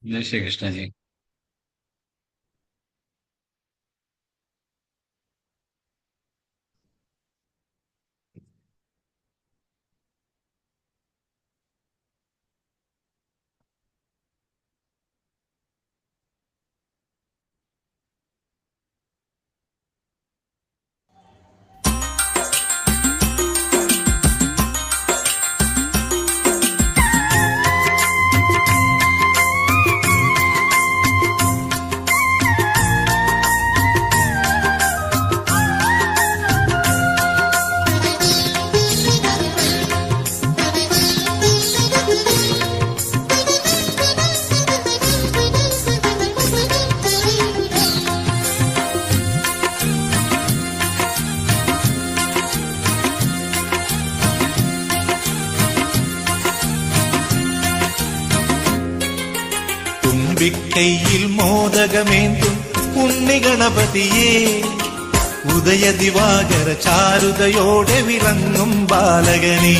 जय श्री कृष्ण जी। தும்பிக்கையில் மோதகமேந்தும் உன்னி கணபதியே, உதய திவாகர சாருதையோட விளங்கும் பாலகனே.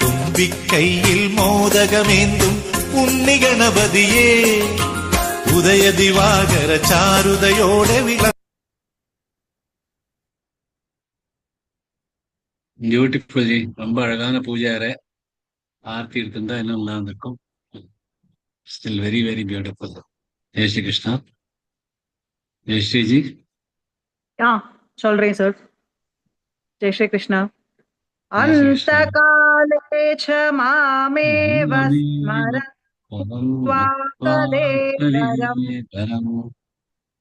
தும்பிக்கையில் மோதகமேந்தும் உன்னி கணபதியே, உதய திவாகர சாருதையோட விளங்கும். பியூட்டிஃபுல் ஜி, ரொம்ப அழகான பூஜை அறை. ஆர்த்தி எடுத்திருந்தா இன்னும் நல்லா இருந்திருக்கும். Still very very beautiful. Jai Shri Krishna. Jai Shri ji. சொல்றேன் சார். ஜெய் ஸ்ரீ கிருஷ்ணா. அந்தகாலே ச மாமேவ ஸ்மரத்வாதேவரம்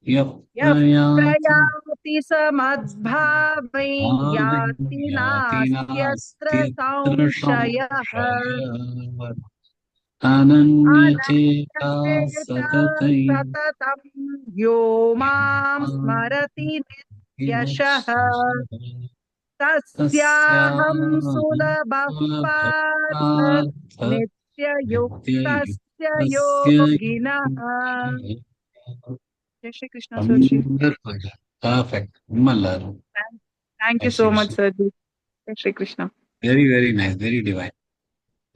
யப்ரயாதி சமத்பாவை யாதி நாஸ்யஸ்ர சம்சயः அனன்யசேதா சததம் யோ மாம் ஸ்மரதி நித்யஷः தஸ்யாஹம் சுலபः பார்த்த நித்யயுக்தஸ்ய யோகினः. ஜெய் Shri Krishna sir ji. Perfect. Thank you so much sir ji. Jai Shri Krishna. Very very nice, very divine.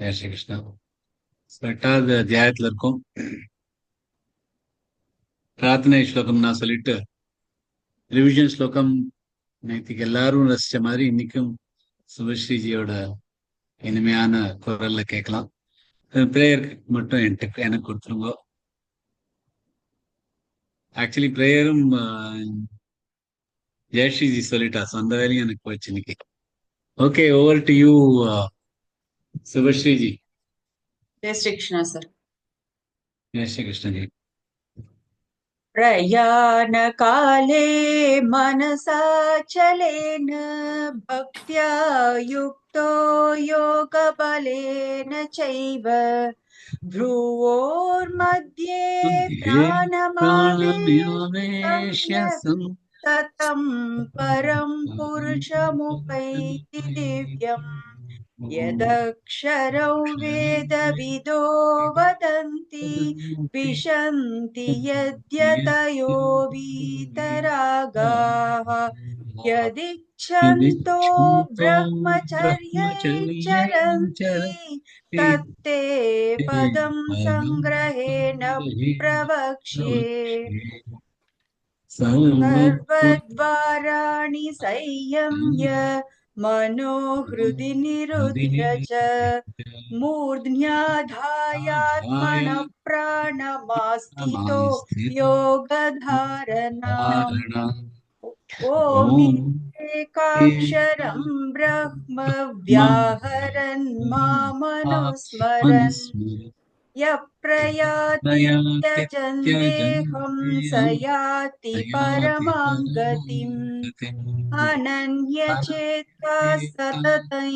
Jai Shri Krishna. எட்டாவது அத்தியாயத்துல இருக்கும். பிரார்த்தனை ஸ்லோகம் நான் சொல்லிட்டு ரிவிஷன் ஸ்லோகம் நேற்றுக்கு எல்லாரும் ரசிச்ச மாதிரி இன்னைக்கும் சுபஸ்ரீஜியோட இனிமையான குரல்ல கேட்கலாம். பிரேயருக்கு மட்டும் எனக்கு கொடுத்துருங்க. ஆக்சுவலி பிரேயரும் ஜெயஸ்ரீஜி சொல்லிட்டா, சொந்த வேலையும் எனக்கு போச்சு இன்னைக்கு. Okay, over to you Subhashree ji. जय श्री कृष्ण सर. जय श्री कृष्ण जी. प्रयाण काले मनसा चलेन भक्त्या युक्तो योग बलेन चैव भ्रुवोर्मध्ये प्राणमावेश्य ततं परं पुरुषमुपैति दिव्यम् यदक्षरौ वेदविदो वदन्ति विशन्ति यद्यतयो वीतरागाः यदिच्छन्तो ब्रह्मचर्यैश्चरन्ति तत्ते पदं संग्रहेण प्रवक्ष्ये. सर्वद्वाराणि संयम्य मनोहृदि निरुध्य च मूर्ध्न्याधायात्मनः प्राणमास्थितो योगधारणा. ओमेकाक्षरं ब्रह्म व्याहरन् मामनुस्मरन् यः प्रयाति त्यजन्देहं स याति परमां गतिम् अनन्यचेता सततं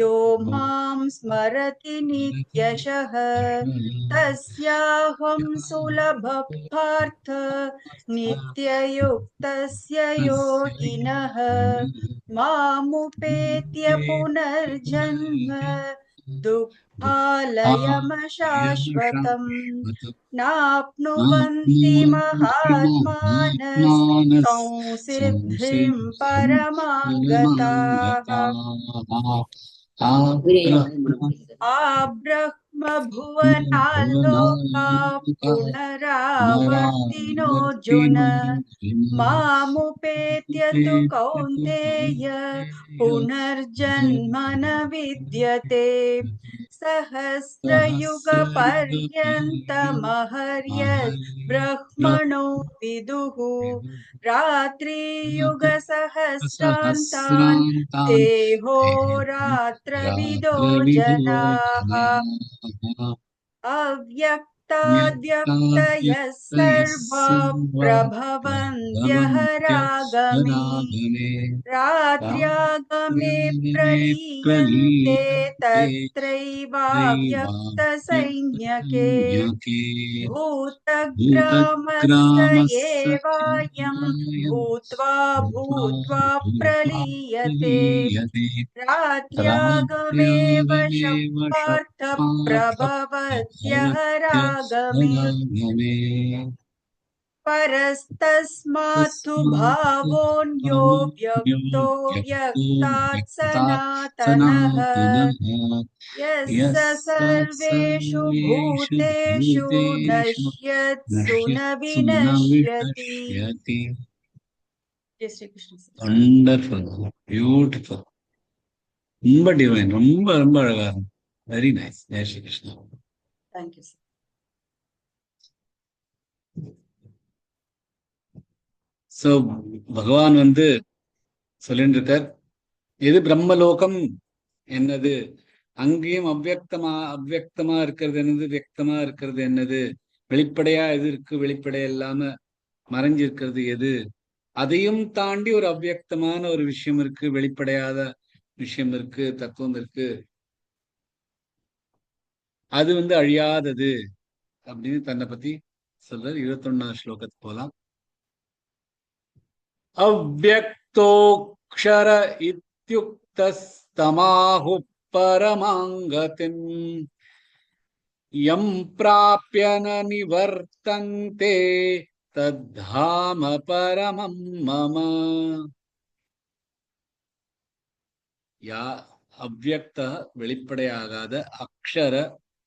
यो मां स्मरति नित्यशः तस्याहं सुलभः पार्थ नित्ययुक्तस्य योगिनः मामुपेत्य पुनर्जन्म दुःखालयमशाश्वतम् नाप्नुवन्ति महात्मानः परमां गताः. आब्रह्म भुवनाल्लोका पुनरावर्तिनोऽर्जुन मामुपेत्य तु कौन्तेय पुनर्जन्म न विद्यते सहस्रयुगपर्यन्तमहर्यद् ब्रह्मणो विदुः रात्रियुगसहस्रान्तान् देहोरात्रविदो जनाः अव्यक्ताद्व्यक्तयः सर्वा प्रभवन्त्यः रागमे रात्र्यागमे प्रलीयन्ते तत्रैवाव्यक्तसंज्ञके भूतग्रामस्य एवायं भूत्वा भूत्वा प्रलीयते रात्र्यागमेव शब्दार्थ प्रभवत्यः रागमे परस्तस्मात्तु भावोऽन्यो व्यक्तो व्यक्तात् सनातनः यस्य सर्वेषु भूतेषु नश्यत्सु न विनश्यति। जय श्री कृष्ण। Wonderful, beautiful. ரொம்ப டிவைன், ரொம்ப ரொம்ப அழகா இருக்கும். Very nice. Jai Shri Krishna. Thank you sir. So பகவான் சொல்லிட்டு இருக்கார், எது பிரம்மலோகம் என்னது, அங்கேயும் அவ்வியக்தமா இருக்கிறது என்னது, வியக்தமா இருக்கிறது என்னது, வெளிப்படையா எது இருக்கு, வெளிப்படை இல்லாம மறைஞ்சிருக்கிறது எது, அதையும் தாண்டி ஒரு அவ்வியக்தமான ஒரு விஷயம் இருக்கு, வெளிப்படையாத விஷயம் இருக்கு, தத்துவம் இருக்கு, அது அழியாதது அப்படின்னு தன்னை பத்தி சொல்றார். 21ஆம் ஸ்லோகத்துக்கு போலாம். அவ்யக்தோக்ஷர இத்யுக்தஸ்தமாஹு பரமாங்கதிம் யம் பிராப்ய ந நிவர்த்தந்தே தத்தாம பரமம் மம. அவ்யக்த வெளிப்படையாகாத, அக்ஷர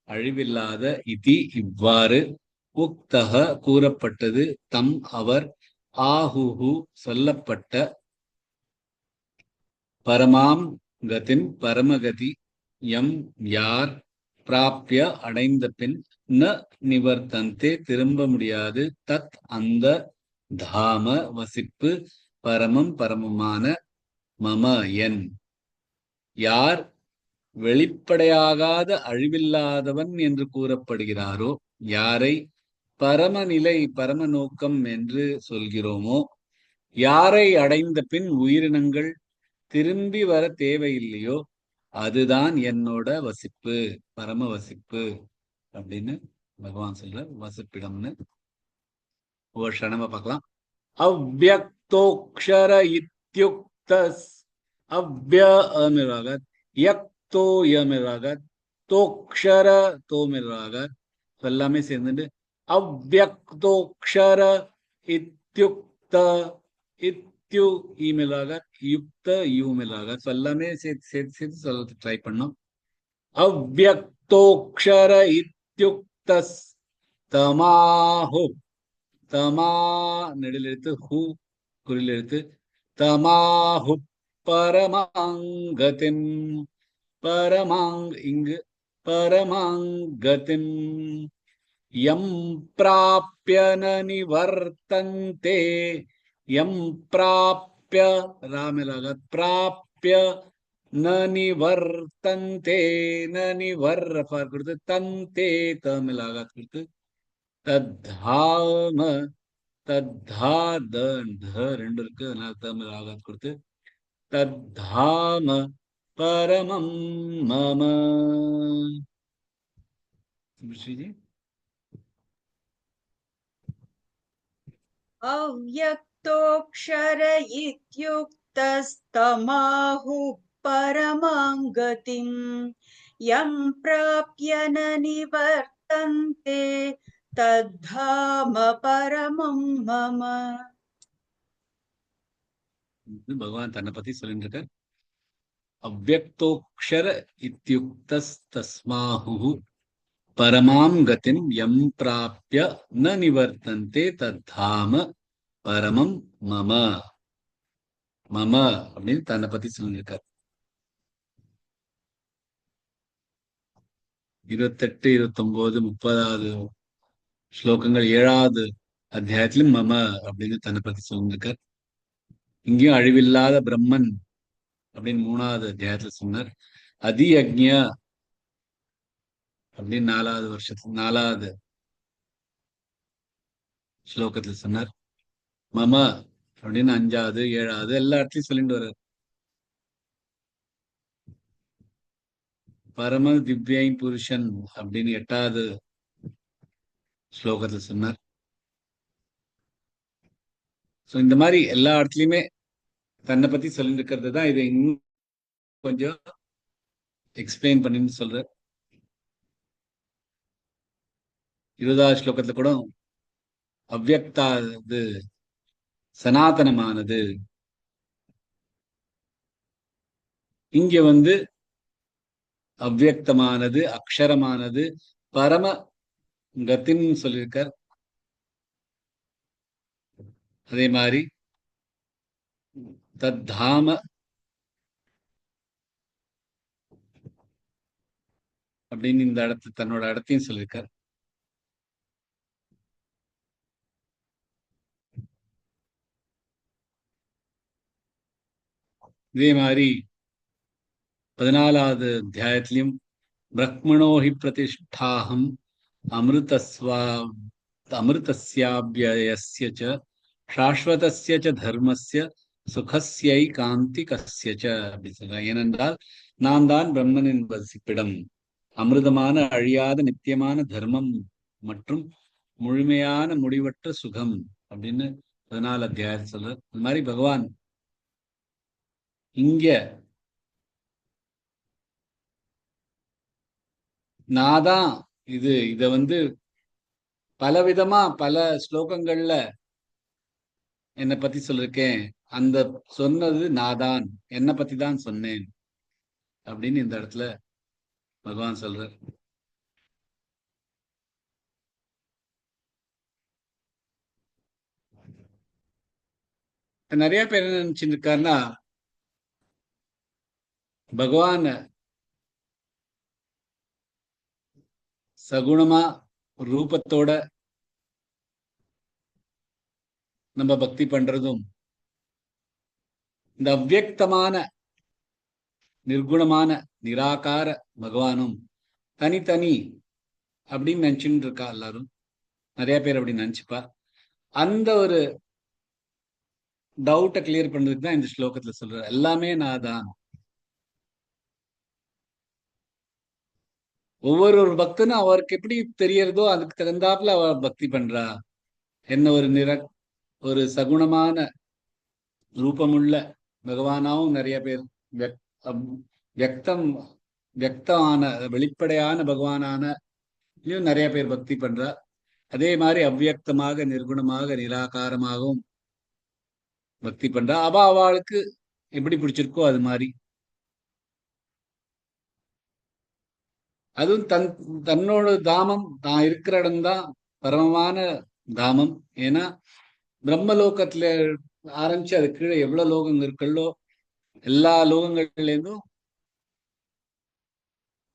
அழிவில்லாத, இதி இவ்வாறு, உக்தக கூறப்பட்டது, தம் அவர், ஆஹுஹு சொல்லப்பட்ட, பரமாம் கதின் பரமகதி, எம் யார், பிராப்ய அடைந்த பின், ந நிவர்த்தந்தே திரும்ப முடியாது, தத் அந்த, தாம வசிப்பு, பரமம் பரமமான, மம என், யார் வெளிப்படையாகாத அழிவில்லாதவன் என்று கூறப்படுகிறாரோ, யாரை பரமநிலை பரம நோக்கம் என்று சொல்கிறோமோ, யாரை அடைந்த பின் உயிரினங்கள் திரும்பி வர தேவையில்லையோ, அதுதான் என்னோட வசிப்பு, பரம வசிப்பு அப்படின்னு பகவான் சொல்ற வசிப்பிடம்னு ஒரு க்ஷணமா பார்க்கலாம். அவ்யக்தோக்ஷர இத்யுக்தஸ், அவ்ய அமிராகத், யக்தோ யமிராகத், தோக்ஷர தோமிராகத், எல்லாமே சேர்ந்துட்டு அவ்யக்தோக்ஷர இத்யுக்த, இத்யு ஈமிலாகத், யுக்த யூமிலாகத், எல்லாமே சேர்த்து சொல்ல ட்ரை பண்ணோம். அவ்யக்தோக்ஷர இத்யுக்தஸ் தமாஹு, தமா நெடில் எழுத்து, ஹூ குறில் எழுத்து, தமாஹு பரமாங்கதிம், பரமாங் இங்கு பரமாங்கதிம், யம் பிராப்ய ந நிவர்த்தந்தே, யம் பிராப்ய ராமிலாகத், பிராப்ய ந நிவர்த்தந்தே, ந நிவர் கொடுத்து, தந்தே தமிழாகத் கொடுத்து, தத்தாம, தத்தா த ரெண்டு இருக்கு, அதனால தமிழ் ஆகாத் கொடுத்து, தத்தாம பரமம் மம. ஸ்ரீஜி, अव्यक्तोऽक्षर इत्युक्तस्तमाहु परमाङ्गतिम् यं प्राप्य न निवर्तन्ते तद्धाम परमं मम. பகவான் தன்னை பத்தி சொல்லிட்டு இருக்க. அவ்யக்தோக்ஷர இத்யுக்தஸ்தஸ்மாஹு பரமாம் கதிம் யம் பிராப்ய ந நிவர்த்தந்தே தத்தாம பரமம் மம. மம அப்படின்னு தன்னை பத்தி சொல்லியிருக்கார். 28, 29, 30வது ஸ்லோகங்கள் 7வது அத்தியாயத்திலும் மம அப்படின்னு தன்னை பத்தி சொல்லியிருக்கார். இங்கேயும் அழிவில்லாத பிரம்மன் அப்படின்னு 3வது அத்தியாயத்துல சொன்னார். அதி அக்ஞ அப்படின்னு 4வது ஸ்லோகத்துல சொன்னார். மம அப்படின்னு 5வது 7வது எல்லா இடத்துலயும் சொல்லிட்டு வர்றார். பரம திவ்யை புருஷன் அப்படின்னு 8வது ஸ்லோகத்துல சொன்னார். சோ இந்த மாதிரி எல்லா இடத்துலயுமே தன்னை பத்தி சொல்லிட்டு இருக்கிறது தான் இதை இன்னும் கொஞ்சம் எக்ஸ்பிளைன் பண்ணின்னு சொல்ற. 20வது ஸ்லோகத்துல கூட அவ்யக்தாது சனாதனமானது, இங்க அவ்யக்தமானது, அக்ஷரமானது, பரம கத்தின்னு சொல்லியிருக்கார். அதே மாதிரி தத்தாம அப்படின்னு இந்த தன்னோட இடத்தையும் சொல்லியிருக்கார். இதே மாதிரி 14வது அத்தியாயத்திலையும் பிரக்மணோஹி பிரதிஷ்டாஹம் அமிர்தஸ்யாப்யயஸ்ய ச சாஸ்வதஸ்ய ச தர்மஸ்ய சுகஸ்யை காந்திகஸ்ய ச அப்படி சொல்றாங்க. ஏனென்றால் நான் தான் பிரம்மனின் வசிப்பிடம், அமிர்தமான அழியாத நித்தியமான தர்மம் மற்றும் முழுமையான முடிவற்ற சுகம் அப்படின்னு 14 அத்தியாயம் சொல்ற. அது மாதிரி பகவான் இங்க நாதான் இத பலவிதமா பல ஸ்லோகங்கள்ல என்னை பத்தி சொல்லிருக்கேன். அந்த சொன்னது நாதான், என்னை பத்தி தான் சொன்னேன் அப்படின்னு இந்த இடத்துல பகவான் சொல்றார். நிறைய பேர் என்ன நினைச்சுட்டு இருக்காருன்னா, பகவான் சகுணமா ரூபத்தோட நம்ம பக்தி பண்றதும், இந்த அவ்யக்தமான நிர்குணமான நிராகார பகவானும் தனித்தனி அப்படின்னு நினைச்சுட்டு இருக்கா. எல்லாரும் நிறைய பேர் அப்படி நினைச்சுப்பா. அந்த ஒரு டவுட்டை கிளியர் பண்றதுக்கு தான் இந்த ஸ்லோகத்துல சொல்ற. எல்லாமே நான் தான். ஒவ்வொரு பக்தனும் அவருக்கு எப்படி தெரியறதோ அதுக்கு தகுந்தாப்புல அவர் பக்தி பண்றா. என்ன ஒரு சகுணமான ரூபமுள்ள பகவானாவும் நிறைய பேர் வியக்தமான வெளிப்படையான பகவானான நிறைய பேர் பக்தி பண்றா. அதே மாதிரி அவ்வியக்தமாக நிர்குணமாக நிராகாரமாகவும் பக்தி பண்றா. அவளுக்கு எப்படி பிடிச்சிருக்கோ அது மாதிரி. அதுவும் தன்னோட தாமம் தான் இருக்கிற இடம்தான் பரமமான தாமம். ஏன்னா பிரம்மலோகத்துல ஆரம்பிச்சு அது கீழே எவ்வளவு லோகங்கள் இருக்கல்லோ எல்லா லோகங்கள்ல இருந்தும்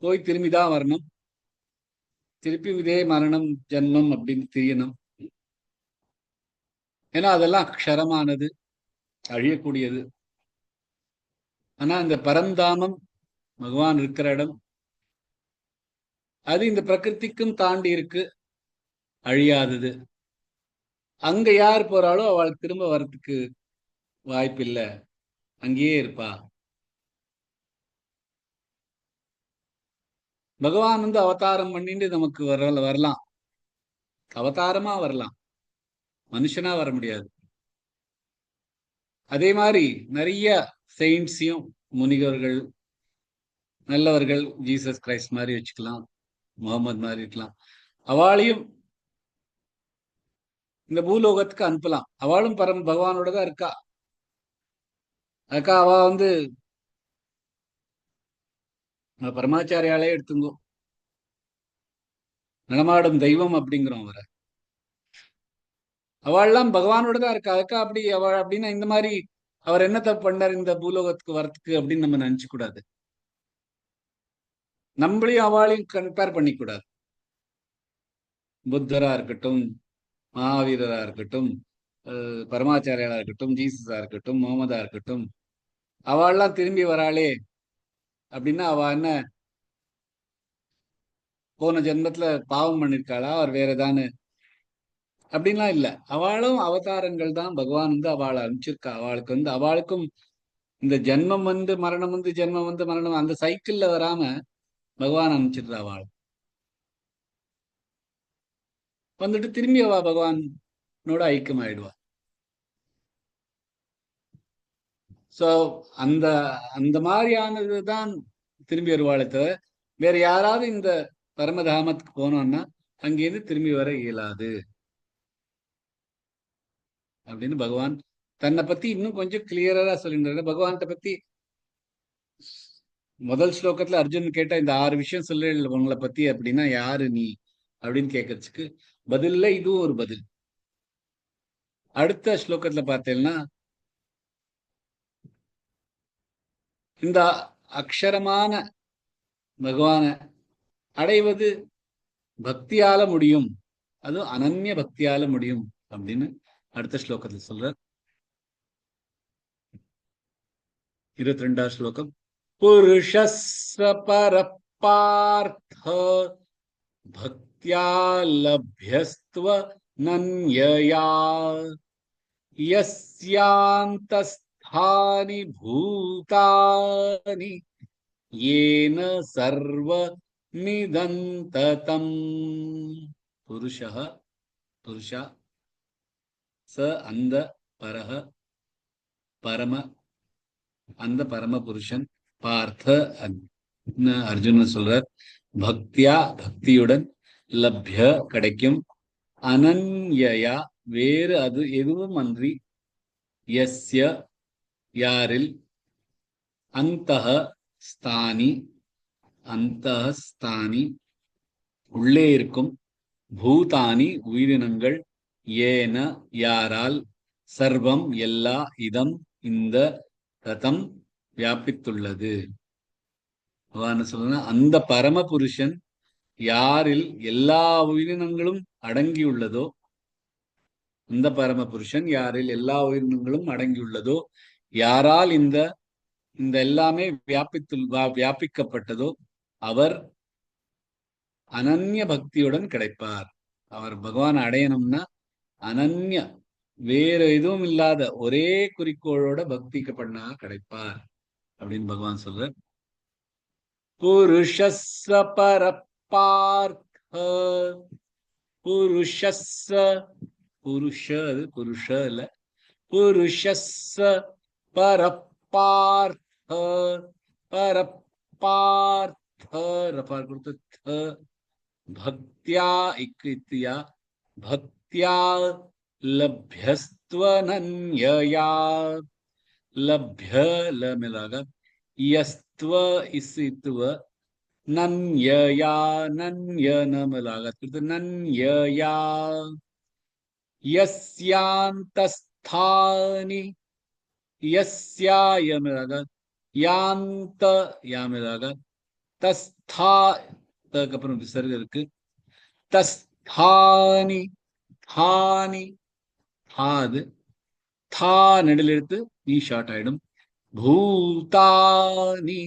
போய் திரும்பிதான் வரணும். திருப்பி இதே மரணம் ஜன்மம் அப்படின்னு தெரியணும். ஏன்னா அதெல்லாம் அக்ஷரமானது, அழியக்கூடியது. ஆனா இந்த பரந்தாமம் பகவான் இருக்கிற இடம் அது இந்த பிரகிருதிக்கும் தாண்டி இருக்கு, அழியாதது. அங்க யார் போறாளோ அவளுக்கு திரும்ப வர்றதுக்கு வாய்ப்பு இல்லை, அங்கேயே இருப்பா. பகவான் அவதாரம் பண்ணிட்டு நமக்கு வரலாம், அவதாரமா வரலாம், மனுஷனா வர முடியாது. அதே மாதிரி நிறைய செயின்ட்ஸையும் முனிகர்கள் நல்லவர்கள் ஜீசஸ் கிரைஸ்ட் மாதிரி வச்சுக்கலாம், முகமது மாதிரி இருக்கலாம். அவளையும் இந்த பூலோகத்துக்கு அனுப்பலாம். அவளும் பகவானோட தான் இருக்கா. அதுக்கா அவ பரமாச்சாரியாலே எடுத்துங்கோ. நடமாடும் தெய்வம் அப்படிங்கிறோம் அவரை. அவள்லாம் பகவானோட தான் இருக்கா. அதுக்கா அப்படி அவள் அப்படின்னா இந்த மாதிரி அவர் என்ன தப்பு பண்ணார் இந்த பூலோகத்துக்கு வரத்துக்கு அப்படின்னு நம்ம நினைச்சு கூடாது. நம்மளையும் அவளையும் கம்பேர் பண்ணிக்கூடாது. புத்தரா இருக்கட்டும், மகாவீரரா இருக்கட்டும், பரமாச்சாரியாரா இருக்கட்டும், ஜீசஸா இருக்கட்டும், முகமதா இருக்கட்டும், அவள்லாம் திரும்பி வராளே அப்படின்னா அவ என்ன போன ஜென்மத்துல பாவம் பண்ணிருக்காளா, அவர் வேற ஏதானு அப்படின்லாம் இல்ல. அவளும் அவதாரங்கள் தான். பகவான் வந்து அவளை அனுப்பிச்சிருக்கா. அவளுக்கு வந்து அவளுக்கும் இந்த ஜென்மம் வந்து மரணம் வந்து ஜென்மம் வந்து மரணம் அந்த சைக்கிள்ல வராம பகவான் அனுப்பிச்சிடுறா. அவள் வந்துட்டு திரும்பி அவ பகவானோட ஐக்கியமாயிடுவா. சோ அந்த அந்த மாதிரியானது தான் திரும்பி வருவாளே தவிர வேற யாராவது இந்த பரமதாமத்துக்கு போனோம்னா அங்கேருந்து திரும்பி வர இயலாது அப்படின்னு பகவான் தன்னை பத்தி இன்னும் கொஞ்சம் கிளியரா சொல்லியிருந்தாரு. பகவான்கிட்ட பத்தி முதல் ஸ்லோகத்துல அர்ஜுன் கேட்ட இந்த 6 விஷயம் சொல்லு உங்களை பத்தி அப்படின்னா யாரு நீ அப்படின்னு கேட்கறதுக்கு பதில்ல இதுவும் ஒரு பதில். அடுத்த ஸ்லோகத்துல பார்த்தேன்னா இந்த அக்ஷரமான பகவான அடைவது பக்தியால முடியும், அதுவும் அனன்ய பக்தியால முடியும் அப்படின்னு அடுத்த ஸ்லோகத்துல சொல்றார். 22வது ஸ்லோகம். புருஷஸ்வ பரப்பார்த்த பக்தியா லப்யஸ்த்வ நன்யயா யஸ்யாந்தஸ்தானி பூதானி ஏன சர்வ மிதந்ததம். புருஷः புருஷா ச அந்த பரஹ பரம அந்த பரம புருஷன் பார்த்த அர்ஜுனன் சொல்றார். பக்தியா பக்தியுடன் லப்ய கிடைக்கும் அனன்யயா வேறு அது எதுவும் அன்றி யஸ்ய யாரில் அந்தஹ ஸ்தானி அந்தஹ ஸ்தானி உள்ளே இருக்கும் பூதானி உயிரினங்கள் ஏன யாரால் சர்வம் எல்லா இதம் இந்த ததம் வியாபித்துள்ளது. சொல்ல அந்த பரம புருஷன் யாரில் எல்லா உயிரினங்களும் அடங்கியுள்ளதோ அந்த பரம புருஷன் யாரில் எல்லா உயிரினங்களும் அடங்கியுள்ளதோ யாரால் இந்த இந்த எல்லாமே வியாபிக்கப்பட்டதோ அவர் அனன்ய பக்தியுடன் கிடைப்பார். அவர் பகவான் அடையணும்னா அனன்ய வேற எதுவும் இல்லாத ஒரே குறிக்கோளோட பக்திக்கு பண்ணா கிடைப்பார் அப்படின்னு பகவான் சொல்ற. புருஷஸ்ஸ பரப்பார்த்த புருஷஸ்ஸ புருஷ அது புருஷ இல்ல புருஷஸ்ஸ பரப்பார்த்த பரப்பார்த்த ரஃபார் கொடுத்து பக்தியா இக்கியா பக்தியா லப்யஸ்த்வனன்யயா லப்ய ல मिलागा यस्त्व इसित्व नन्यया नन्य न मिलागा तो नन्यया यस्यांतस्थानि यस्या य मिलागा यांत या मिलागा तस्था तक அப்புறம் விசர்க்கம் இருக்கு. தஸ்தானி தானி தாது தா நெடில் எடுத்து நீ ஷார்ட் ஆயிடும். பூதானி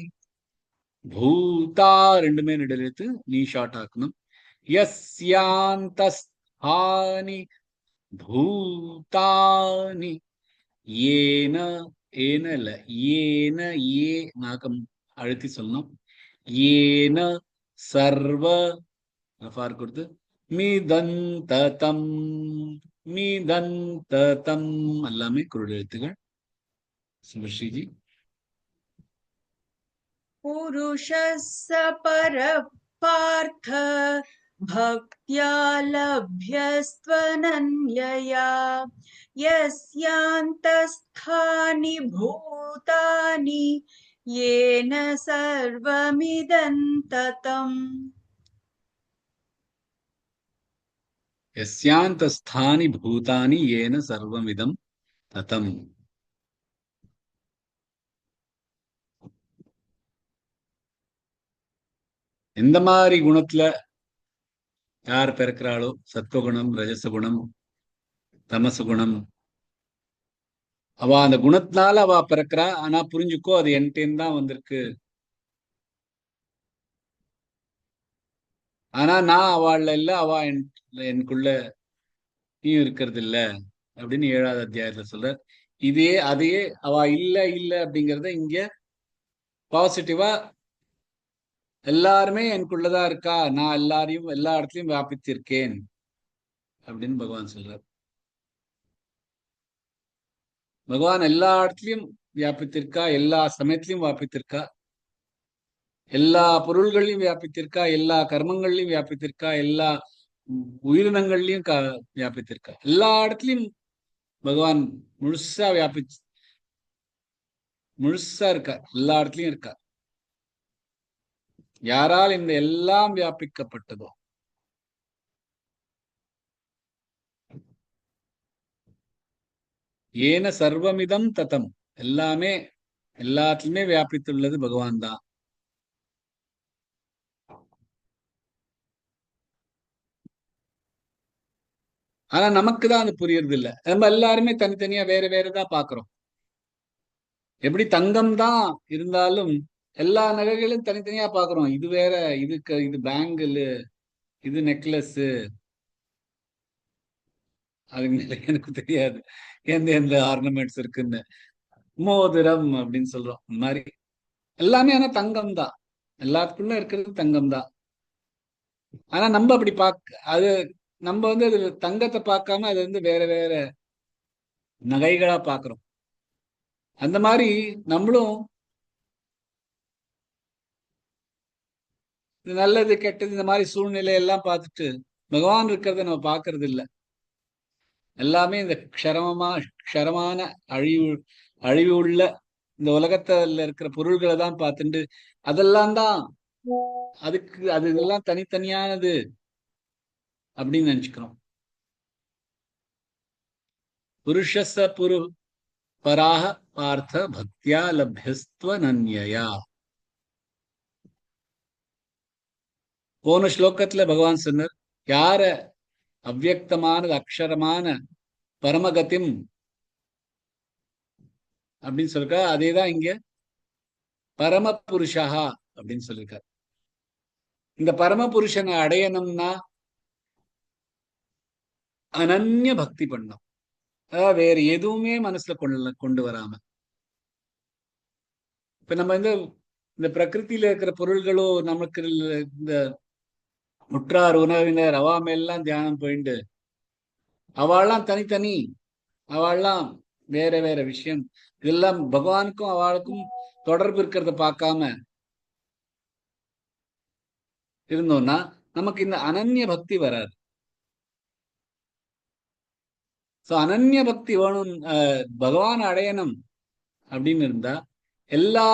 பூதா ரெண்டுமே நெடில் எடுத்து நீ ஷார்ட் ஆக்கணும். யஸ்யாந்தஸ்தானி பூதானி ஏன ஏன இல்ல ஏன ஏ நாக்கம் அழுத்தி சொல்லணும். ஏன சர்வ ரஃபார் கொடுத்து மிதந்ததம் மிதந்ததம் எல்லாமே குரல் எழுத்துகள். சுபஸ்ரீஜி. புருஷஸ்ஸ பரப்பார்த்த பக்த்யா லப்யஸ்த்வனன்யயா யஸ்யாந்தஸ்தானி பூதானி ஏன சர்வமிதந்ததம். யஸ்யாந்தஸ்தானி பூதானி ஏன சர்வமிதம் ததம். எந்த மாதிரி குணத்துல யார் பிறக்கிறாளோ, சத்வகுணம், ரஜசகுணம், தமசகுணம், அவ அந்த குணத்தினால அவ பிறக்கிறா. ஆனா புரிஞ்சுக்கோ, அது என்கிட்ட தான் வந்திருக்கு. ஆனா நான் அவள்ல இல்ல, அவ எனக்குள்ள நீயும் இருக்கிறது இல்ல அப்படின்னு 7வது அத்தியாயத்துல சொல்ற. இதே அதையே அவ இல்ல இல்ல அப்படிங்கறத இங்க பாசிட்டிவா எல்லாருமே எனக்குள்ளதான் இருக்கா, நான் எல்லாரையும் எல்லா இடத்துலயும் வியாபித்திருக்கேன் அப்படின்னு பகவான் சொல்றார். பகவான் எல்லா இடத்துலயும் வியாபித்திருக்கா, எல்லா சமயத்திலையும் வியாபித்திருக்கா, எல்லா பொருள்கள்லயும் வியாபித்திருக்கா, எல்லா கர்மங்கள்லயும் வியாபித்திருக்கா, எல்லா உயிரினங்கள்லயும் வியாபித்திருக்கா. எல்லா இடத்துலயும் பகவான் முழுசா முழுசா இருக்கா, எல்லா இடத்துலயும் இருக்கா. யாரால் இந்த எல்லாம் வியாபிக்கப்பட்டதோ, ஏன சர்வமிதம் ததம், எல்லாமே எல்லாத்துலயுமே வியாபித்துள்ளது பகவான் தான். ஆனா நமக்கு தான் அது புரியறது இல்ல. நம்ம எல்லாருமே தனித்தனியா வேற வேறதான் பாக்குறோம். எப்படி தங்கம் தான் இருந்தாலும் எல்லா நகைகளையும் தனித்தனியா பாக்குறோம். இது வேற, இது பேங்கிள், இது நெக்லஸ், அதுக்கு மேல எனக்கு தெரியாது எந்த எந்த ஆர்னமெண்ட்ஸ் இருக்குன்னு, மோதிரம் அப்படின்னு சொல்றோம். இந்த மாதிரி எல்லாமே ஆனா தங்கம் தான், எல்லாத்துக்குள்ள இருக்கிறது தங்கம் தான். ஆனா நம்ம அப்படி அது நம்ம வந்து அது தங்கத்தை பார்க்காம அது வந்து வேற வேற நகைகளா பாக்குறோம். அந்த மாதிரி நம்மளும் நல்லது கெட்டது இந்த மாதிரி சூழ்நிலை எல்லாம் பார்த்துட்டு பகவான் இருக்கிறத நம்ம பாக்குறது இல்ல. எல்லாமே இந்த க்ஷரமான அழிவு அழிவு உள்ள இந்த உலகத்துல இருக்கிற பொருள்களை தான் பார்த்துட்டு அதெல்லாம் தான் அது இதெல்லாம் தனித்தனியானது அப்படின்னு நினைச்சுக்கிறோம். புருஷஸ புரு பராக பார்த்த பக்தியா லப்யஸ்துவ நன்யயா. போன ஸ்லோகத்துல பகவான் சொன்னார், யார அவ்வியக்தமானது அக்ஷரமான பரமகத்திம் அப்படின்னு சொல்லிருக்கா, அதேதான் இங்க பரம புருஷா அப்படின்னு சொல்லியிருக்கார். இந்த பரம புருஷனை அடையணும்னா அனன்ய பக்தி பண்ணும். அதாவது வேற எதுவுமே மனசுல கொண்டு வராம. இப்ப நம்ம இந்த பிரகிருத்தில இருக்கிற பொருள்களோ, நமக்கு இந்த முற்றார் உணவினர் அவாமெல்லாம் தியானம் போயிட்டு அவள்லாம் தனித்தனி, அவள்லாம் வேற வேற விஷயம், இதெல்லாம் பகவானுக்கும் அவளுக்கும் தொடர்பு இருக்கிறத பார்க்காம இருந்தோம்னா நமக்கு இந்த அனன்ய பக்தி வராது. சோ அனன்ய பக்தி வேணும், பகவான் அடையணும் அப்படின்னு இருந்தா எல்லா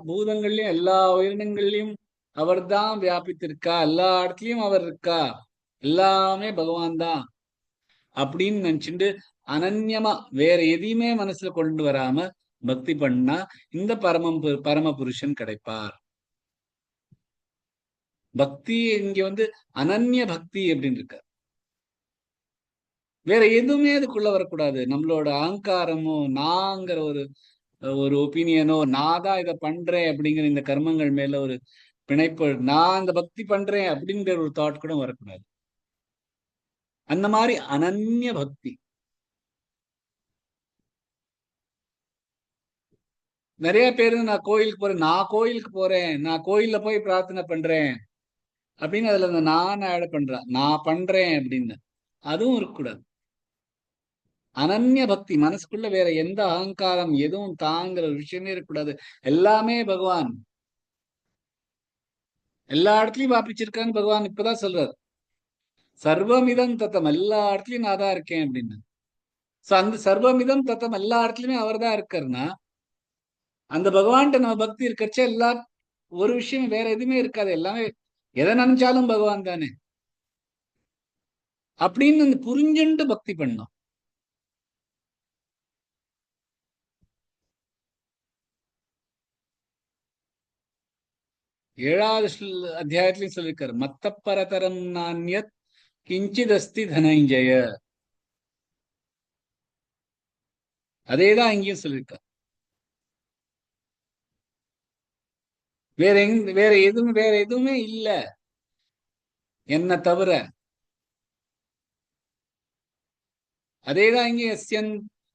பூதங்கள்லயும் எல்லா உயிரினங்கள்லயும் அவர் தான் வியாபித்திருக்கா, எல்லா இடத்துலயும் அவர் இருக்கா, எல்லாமே பகவான் தான் அப்படின்னு நினைச்சுட்டு அனன்யமா வேற எதையுமே மனசுல கொண்டு வராம பக்தி பண்ணா இந்த பரம புருஷன் கிடைப்பார். பக்தி இங்க அனன்ய பக்தி அப்படின்னு இருக்க. வேற எதுவுமே அதுக்குள்ள வரக்கூடாது. நம்மளோட அகங்காரமோ, நாங்கிற ஒரு ஒரு ஒப்பீனியனோ, நான் தான் இதை பண்றேன் அப்படிங்கிற இந்த கர்மங்கள் மேல ஒரு பிணைப்பு, நான் இந்த பக்தி பண்றேன் அப்படிங்கிற ஒரு தாட் கூட வரக்கூடாது. அந்த மாதிரி அனன்ய பக்தி. நிறைய பேரு நான் கோயிலுக்கு போறேன், நான் கோயில்ல போய் பிரார்த்தனை பண்றேன் அப்படின்னு அதுல இந்த நான் ஆட் பண்றேன், நான் பண்றேன் அப்படின்னு. அதுவும் இருக்கக்கூடாது. அனன்ய பக்தி, மனசுக்குள்ள வேற எந்த அகங்காரம் எதுவும் தாங்கிற ஒரு விஷயமே இருக்கக்கூடாது. எல்லாமே பகவான் எல்லா இடத்துலயும் வாப்பிச்சிருக்கான்னு பகவான் இப்பதான் சொல்றாரு. சர்வமிதம் தத்தம், எல்லா இடத்துலயும் நான் தான் இருக்கேன் அப்படின்னு. சோ அந்த சர்வமிதம் தத்தம் எல்லா இடத்துலயுமே அவர் தான் இருக்காருன்னா அந்த பகவான்கிட்ட நம்ம பக்தி இருக்கச்சே எல்லா ஒரு விஷயம் வேற எதுவுமே இருக்காது. எல்லாமே எதை நினைச்சாலும் பகவான் தானே. அப்படின்னு புரிஞ்சுண்டு பக்தி பண்ணோம். ஏழாவது அத்தியாயத்திலையும் சொல்லியிருக்காரு, மத்த பரதரம் நானியத் கிஞ்சிதஸ்தி தனஞ்சய. அதேதான் இங்கேயும் சொல்லியிருக்காரு. வேற எதுவுமே இல்ல என்ன தவிர. அதேதான் இங்கே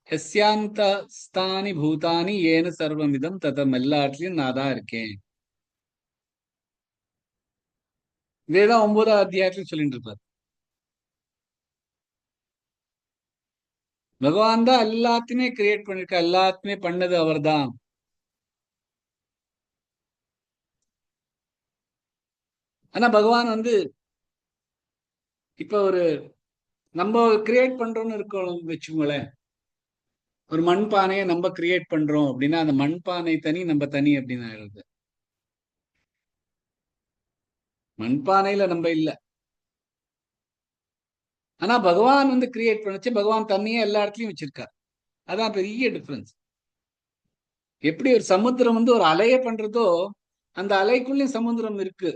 எஸ்யாந்த ஸ்தானி பூதானி ஏன சர்வமிதம் ததம், எல்லா இடத்துலயும் நான் தான் இருக்கேன். இதேதான் 9வது அத்தியாயத்துல சொல்லிட்டு இருப்பார். பகவான் தான் எல்லாத்தையுமே கிரியேட் பண்ணிருக்க, எல்லாத்தையுமே பண்ணது அவர் தான். ஆனா பகவான் இப்ப நம்ம கிரியேட் பண்றோம்னு இருக்கோம் வச்சுக்கோங்களேன். ஒரு மண்பானையை நம்ம கிரியேட் பண்றோம் அப்படின்னா அந்த மண்பானை தனி, நம்ம தனி அப்படின்னு ஆயிடுது. மண்பானையில நம்ம இல்ல. ஆனா பகவான் கிரியேட் பண்ணுச்சு, பகவான் தண்ணியே எல்லா இடத்துலயும் வச்சிருக்கார். அதான் பெரிய டிஃபரன்ஸ். எப்படி ஒரு சமுத்திரம் ஒரு அலையை பண்றதோ, அந்த அலைக்குள்ளயும் சமுத்திரம் இருக்கு.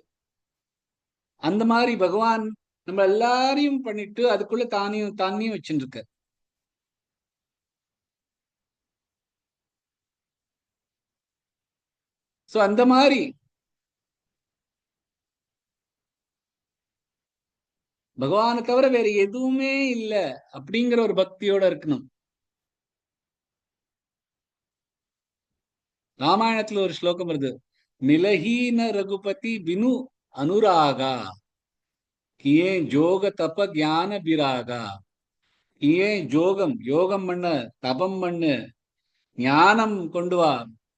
அந்த மாதிரி பகவான் நம்ம எல்லாரையும் பண்ணிட்டு அதுக்குள்ள தானியும் வச்சுட்டு இருக்க. சோ அந்த மாதிரி பகவானை தவிர வேற எதுவுமே இல்லை அப்படிங்கிற ஒரு பக்தியோட இருக்கணும். ராமாயணத்துல ஒரு ஸ்லோகம் வருது, நிலஹீன ரகுபதி பினு அனுராகா கியே ஜோக தப ஞான பிராகா. கியே யோகம் பண்ண, தபம் பண்ணு, ஞானம் கொண்டு வா,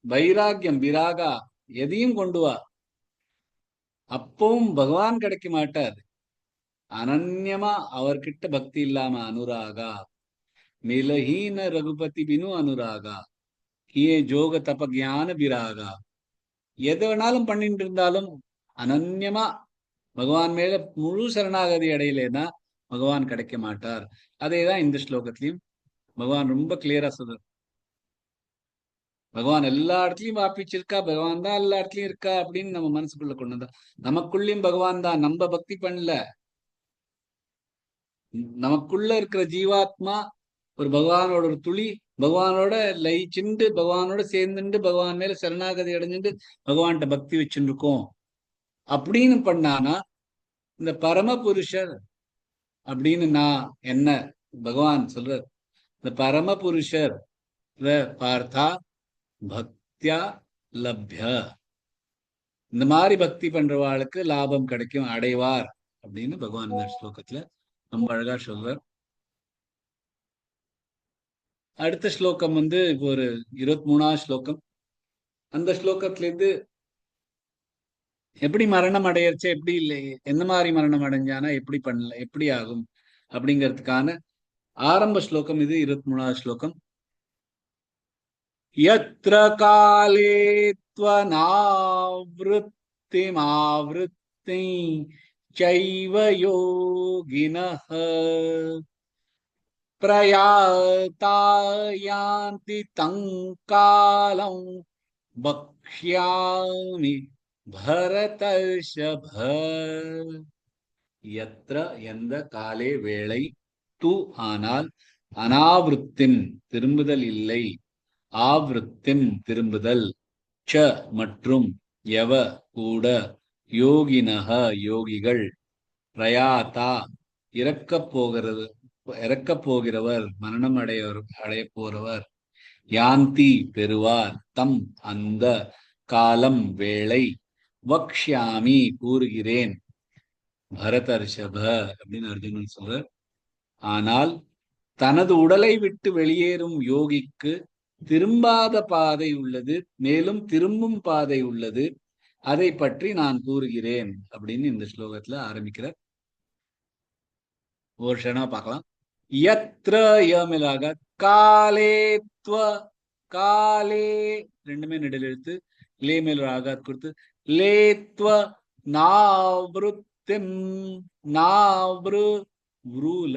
வைராக்கியம் விராகா எதையும் கொண்டு வா, அப்பவும் பகவான் கிடைக்க மாட்டார். அனன்யமா அவர்கிட்ட பக்தி இல்லாம அனுராகா. நிலஹீன ரகுபதி பினு அனுராகா கியே ஜோக தப ஞான விராகா. எதை வேணாலும் பண்ணிட்டு இருந்தாலும் அனன்யமா பகவான் மேல முழு சரணாகதி அடையலைன்னா பகவான் கிடைக்க மாட்டார். அதேதான் இந்த ஸ்லோகத்திலையும் பகவான் ரொம்ப கிளியரா சொல்றார். பகவான் எல்லா இடத்துலயும் வாப்பிச்சிருக்கா, பகவான் தான் எல்லா இடத்துலயும் இருக்கா அப்படின்னு நம்ம மனசுக்குள்ள கொண்டு வந்தா நமக்குள்ளயும் பகவான் தான். நம்ம பக்தி பண்ணல, நமக்குள்ள இருக்கிற ஜீவாத்மா ஒரு பகவானோட ஒரு துளி, பகவானோட லயிச்சுண்டு பகவானோட சேர்ந்துட்டு பகவான் மேல சரணாகதி அடைஞ்சுட்டு பகவான்கிட்ட பக்தி வச்சுட்டு இருக்கோம் அப்படின்னு பண்ணானா இந்த பரமபுருஷர் அப்படின்னு நான் என்ன பகவான் சொல்ற, இந்த பரமபுருஷர் பார்த்தா பக்தியா லப்ய, இந்த மாதிரி பக்தி பண்றவாளுக்கு லாபம் கிடைக்கும், அடைவார் அப்படின்னு பகவான் இந்த ஸ்லோகத்துல ரொம்ப அழகா சொல்றார். அடுத்த ஸ்லோகம் இப்போ ஒரு 23வது ஸ்லோகம். அந்த ஸ்லோகத்துல இருந்து எப்படி மரணம் அடையறச்சு, எப்படி இல்லை, என்ன மாதிரி மரணம் அடைஞ்சானா எப்படி பண்ணல, எப்படி ஆகும் அப்படிங்கிறதுக்கான ஆரம்ப ஸ்லோகம் இது. 23வது ஸ்லோகம். யத்ர காலே த்வநாவ்ருத்திமாவ்ருத்தி சைவ யோகினஹ பிரயாதாயாந்தி தங்காலம் பக்ஷ்யாமி பரதர்ஷப. யத்ர எந்த, காலே வேளை, து ஆனால், அனாவிருத்திம் திரும்புதல் இல்லை, ஆவிருத்திம் திரும்புதல், ச மற்றும், எவ கூட, யோகினக யோகிகள், பிரயாதா இறக்கப் போகிறவர் மரணம் அடைய போறவர், யாந்தி பெறுவார், தம் அந்த, காலம் வேளை, வக்ஷ்யாமி கூறுகிறேன், பரதர்ஷப அப்படின்னு அர்ஜுனன் சொல்றார். ஆனால் தனது உடலை விட்டு வெளியேறும் யோகிக்கு திரும்பாத பாதை உள்ளது, மேலும் திரும்பும் பாதை உள்ளது, அதை பற்றி நான் கூறுகிறேன் அப்படின்னு இந்த ஸ்லோகத்துல ஆரம்பிக்கிறார். ஒரு க்ஷணம் பார்க்கலாம். யத்ர யமிலாக காலேத்வ, காலே ரெண்டுமே நெடில் எழுத்து, லே மேல் ராகாத் கொடுத்து, லேத்வ நாவ்ருத்திம், நாவ்ரு புருல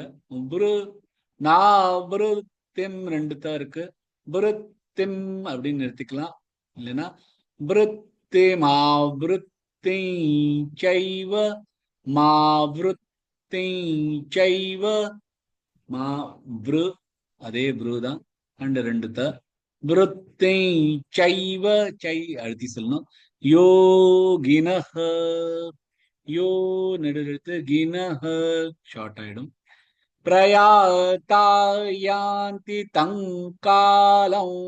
புரு நான் புரு திம் ரெண்டு தான் இருக்கு. புருத்திம் அப்படின்னு நிறுத்திக்கலாம். இல்லைன்னா புருத்தி மாவிருத்தி சைவ மாவிருத்தி சைவ மா புரு அதே புரு தான். அண்ட் ரெண்டு தான். புருத்தி சைவ சை அழுத்தி சொல்லணும். யோகினஹ யோ நெடுத்து கினஹ ஷார்ட் ஆயிடும். பிரயாத்தாயாந்தி தங்காலம்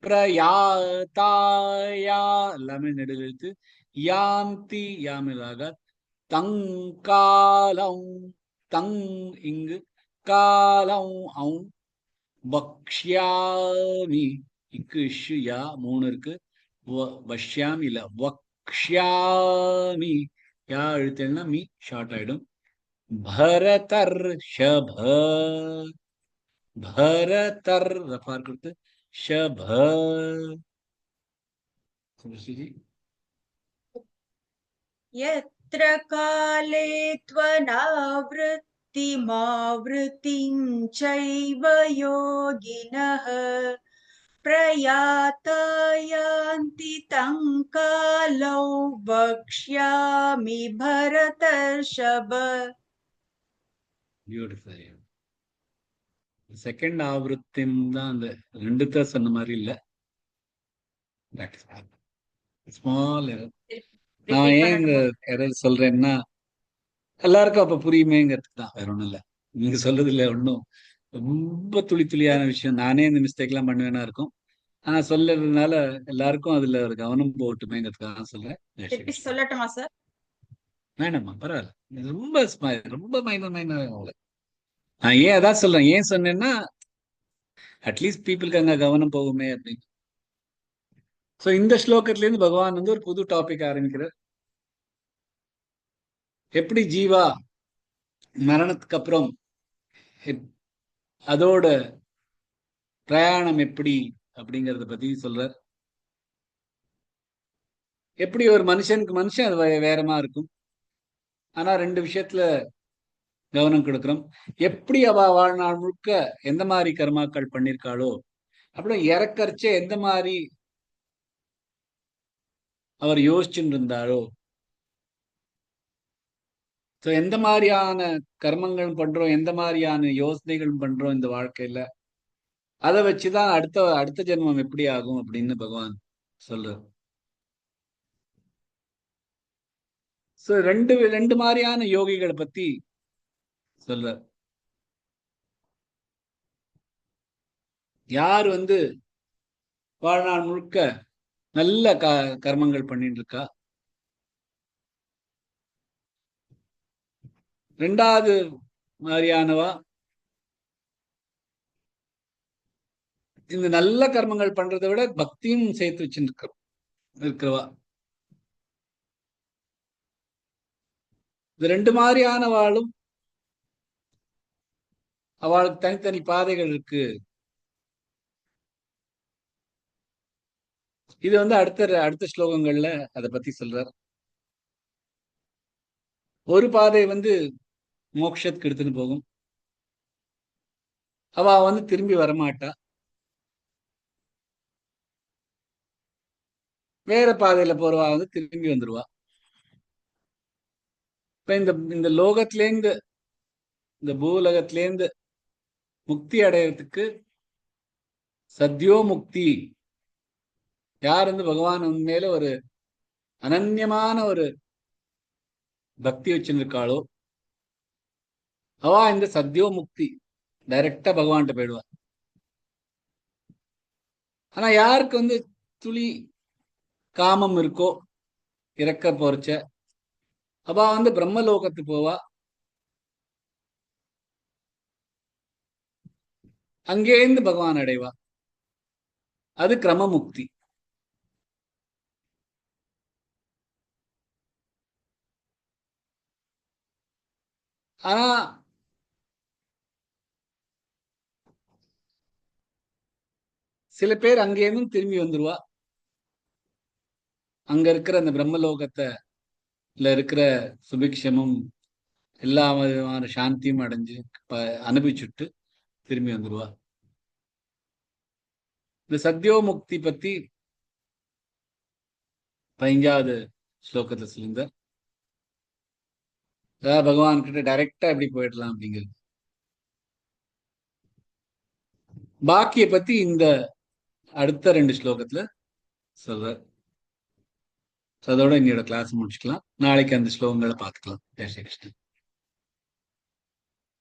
பிரயாத்தாயா எல்லாமே நெடுத்து. யாந்தி யாமிலாக தங்காலம் தங் இங்கு காலம் அவுன் வக்ஷ்யாமி இக்கு இஷு யா மூணு இருக்கு. வஷ்யாமி இல்ல வக்ஷ்யாமி யா எழுத்தேன்னா மீ ஷார்ட் ஆயிடும். भरतर्षभ भरतर रफार करते शभ यत्र काले त्वनावृत्तिमावृत्तिं चैव योगिनः प्रयाता यान्ति तं कालौ वक्ष्यामि भरतर्षभ. பியூட்டிஃபுல். செகண்ட் ஆவೃತ್ತಿம் தான் அந்த ரெண்டு தான் சொன்ன மாதிரி இல்ல. ஸ்மால் நான் ஏன் இந்த எரர் சொல்றேன்னா எல்லாருக்கும் அப்ப புரியுமேங்கிறதுக்கு தான், வேற ஒண்ணும் இல்ல. நீங்க சொல்றது இல்ல ஒன்னும் ரொம்ப துளி துளியான விஷயம். நானே இந்த மிஸ்டேக் எல்லாம் பண்ணுவேனா இருக்கும். ஆனா சொல்றதுனால எல்லாருக்கும் அதுல ஒரு கவனம் போட்டுமேங்கிறதுக்காக சொல்றேன். சொல்லட்டுமா சார்? வேணாமா, பரவாயில்ல. இது ரொம்ப ரொம்ப மைனர். நான் ஏன் அதான் சொல்றேன். ஏன் சொன்னேன்னா அட்லீஸ்ட் பீப்புளுக்கு அங்க கவனம் போகுமே அப்படின்னு. சோ இந்த ஸ்லோகத்துல இருந்து பகவான் வந்து ஒரு புது டாபிக் ஆரம்பிக்கிறார். எப்படி ஜீவா மரணத்துக்கு அப்புறம் அதோட பிரயாணம் எப்படி அப்படிங்கறத பத்தி சொல்றார். எப்படி ஒரு மனுஷனுக்கு மனுஷன் அது வேறமா இருக்கும். ஆனா ரெண்டு விஷயத்துல கவனம் கொடுக்கிறோம். எப்படி அவ வாழ்நாள் முழுக்க எந்த மாதிரி கர்மாக்கள் பண்ணிருக்காளோ, அப்புறம் இறக்கரிச்சே எந்த மாதிரி அவர் யோசிச்சுட்டு இருந்தாரோ, ஸோ எந்த மாதிரியான கர்மங்கள் பண்றோம், எந்த மாதிரியான யோசனைகள் பண்றோம் இந்த வாழ்க்கையில, அதை வச்சுதான் அடுத்த ஜென்மம் எப்படி ஆகும் அப்படின்னு பகவான் சொல்றார். ஸோ ரெண்டு மாதிரியான யோகிகளை பத்தி சொல்றார். யார் வந்து வாழ்நாள் முழுக்க நல்ல கர்மங்கள் பண்ணிட்டு இருக்கா, ரெண்டாவது மாதிரியானவா இந்த நல்ல கர்மங்கள் பண்றதை விட பக்தியும் சேர்த்து வச்சுட்டு இருக்கிறவா. இந்த ரெண்டு மாதிரியானவாளும் அவளுக்கு தனித்தனி பாதைகள் இருக்கு. இது வந்து அடுத்த ஸ்லோகங்கள்ல அதை பத்தி சொல்றார். ஒரு பாதை வந்து மோட்சத்துக்கு எடுத்துன்னு போகும். அவ வந்து திரும்பி வரமாட்டா. வேற பாதையில போறவா வந்து திரும்பி வந்துருவா. இப்ப இந்த லோகத்திலேருந்து இந்த பூலகத்திலேருந்து முக்தி அடையறதுக்கு சத்யோ முக்தி யார் வந்து பகவான் மேல ஒரு அனன்யமான ஒரு பக்தி வச்சிருக்காளோ அவ இந்த சத்யோ முக்தி டைரக்டா பகவான்கிட்ட போயிடுவா. ஆனா யாருக்கு வந்து துளி காமம் இருக்கோ இறக்க போறச்ச அவ வந்து பிரம்மலோகத்துக்கு போவா. அங்கேருந்து பகவான் அடைவா. அது கிரமமுக்தி. ஆனா சில பேர் அங்கேருந்தும் திரும்பி வந்துருவா. அங்க இருக்கிற அந்த பிரம்மலோகத்துல இருக்கிற சுபிக்ஷமும் எல்லா விதமான சாந்தியும் அடைஞ்சு அனுபவிச்சுட்டு திரும்பி வந்துருவா. இந்த சத்யோமுக்தி பத்தி 15வது ஸ்லோகத்துல சொல்லியிருந்தார். அதாவது பகவான் கிட்ட டைரக்டா எப்படி போயிடலாம் அப்படிங்கிறது. பாக்கிய பத்தி இந்த அடுத்த 2 ஸ்லோகத்துல சொல்றார். அதோட என்னோட கிளாஸ் முடிச்சுக்கலாம். நாளைக்கு அந்த ஸ்லோகங்களை பார்த்துக்கலாம். ஜெய் ஸ்ரீ கிருஷ்ணன்.